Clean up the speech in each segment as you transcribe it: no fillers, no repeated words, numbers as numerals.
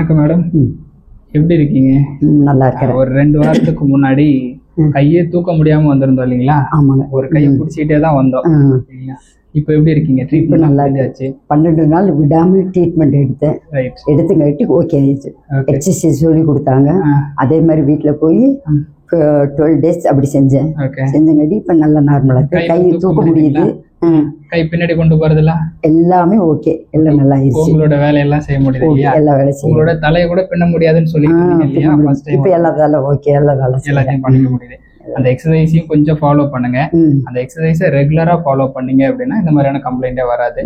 வணக்கம் மேடம். எப்படி இருக்கீங்க? நல்லா இருக்கேன். ஒரு 2 வாரத்துக்கு முன்னாடி கையே தூக்க முடியாம வந்திருந்தோம் இல்லைங்களா? ஆமாங்க. ஒரு கையை பிடிச்சிக்கிட்டே தான் வந்தோம். இப்போ எப்படி இருக்கீங்க? ட்ரீட்மெண்ட் நல்லா இருந்துச்சு. 12 நாள் விடாம ட்ரீட்மெண்ட் எடுத்தேன். எடுத்துங்காட்டி ஓகே ஆயிடுச்சு. எக்ஸசைஸ் சொல்லி கொடுத்தாங்க. அதே மாதிரி வீட்டில் போய் 12 days அப்படி செஞ்சேன். செஞ்சங்காட்டி இப்ப நல்லா நார்மலா இருக்கு. கை தூக்க முடியுது. கை பின்னாடி கொண்டு போறதுல எல்லாமே ஓகே. எல்லாம் நல்லா ஆயிடுச்சு. உங்களோட வேலையெல்லாம் செய்ய முடியுது. எல்லா வேலையும் செய்ய உங்களோட தலையை கூட பின்ன முடியாதுன்னு சொல்லி இப்ப எல்லா வேலை ஓகே. எல்லா வேலை எல்லாத்தையும் பண்ணிக்க முடியுது. அந்த எக்ஸசைஸையும் கொஞ்சம் ஃபாலோ பண்ணுங்க. அந்த எக்ஸசைஸை ரெகுலரா ஃபாலோ பண்ணீங்க அப்படின்னா இந்த மாதிரியான கம்ப்ளைண்டே வராது.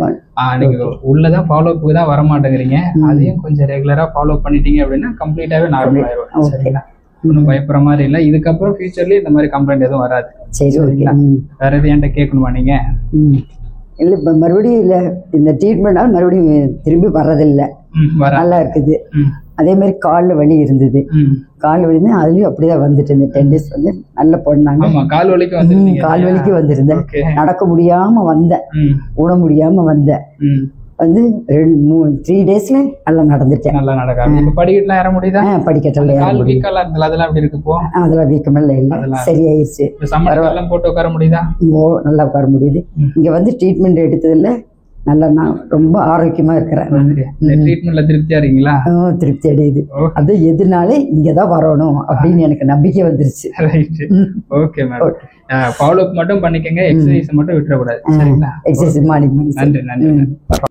நீங்க உள்ளதான் ஃபாலோ அப்புக்கு தான் வர மாட்டேங்கிறீங்க. அதையும் கொஞ்சம் ரெகுலரா ஃபாலோ பண்ணிட்டீங்க அப்படின்னா கம்ப்ளீட்டாவே நார்மல் ஆயிடும். சரிங்களா? ஒன்றும் பயப்படுற மாதிரி இல்லை. இதுக்கப்புறம் ஃபியூச்சர்லயே இந்த மாதிரி கம்ப்ளைண்ட் எதுவும் வராது. சரிங்களா? வேற எதுவும் என்கிட்ட கேட்கணுமா நீங்க? இல்லை இப்போ மறுபடியும் இல்லை, இந்த ட்ரீட்மெண்ட்னால மறுபடியும் திரும்பி வர்றதில்லை. நல்லா இருக்குது. அதே மாதிரி காலில் வலி இருந்தது. கால் வலி அதுலயும் அப்படிதான் வந்துட்டு இருந்தேன். 10 days வந்து நல்லா போனாங்க. கால் வலிக்கு வந்திருந்தேன். நடக்க முடியாம வந்தேன், உட முடியாம வந்தேன். வந்து 3 daysல நல்லா நடந்துட்டேன். நல்லா நடக்காது. படிக்கட்டுலாம் ஏற முடியுதா? படிக்கட்டெல்லாம் அதெல்லாம் எப்படி இருக்கு? அதெல்லாம் வீக்கமெல்லாம் இல்லை, சரியாயிருச்சு. போட்டு உட்கார முடியுதா? நல்லா உட்கார முடியுது. இங்க வந்து ட்ரீட்மெண்ட் எடுத்ததுல நல்லா நான் ரொம்ப ஆரோக்கியமா இருக்கிறேன். ட்ரீட்மெண்ட்ல திருப்தியா இருக்கீங்களா? திருப்தி அடையுது. அது எதுனால இங்கதான் வரணும் அப்படின்னு எனக்கு நம்பிக்கை வந்துருச்சு. Okay madam. ஃபாலோ அப் மட்டும் பண்ணிக்கங்க. எக்ஸசைஸ் மட்டும் விட்டுறக்கூடாது. சரிங்களா? Exercise morning. நன்றி.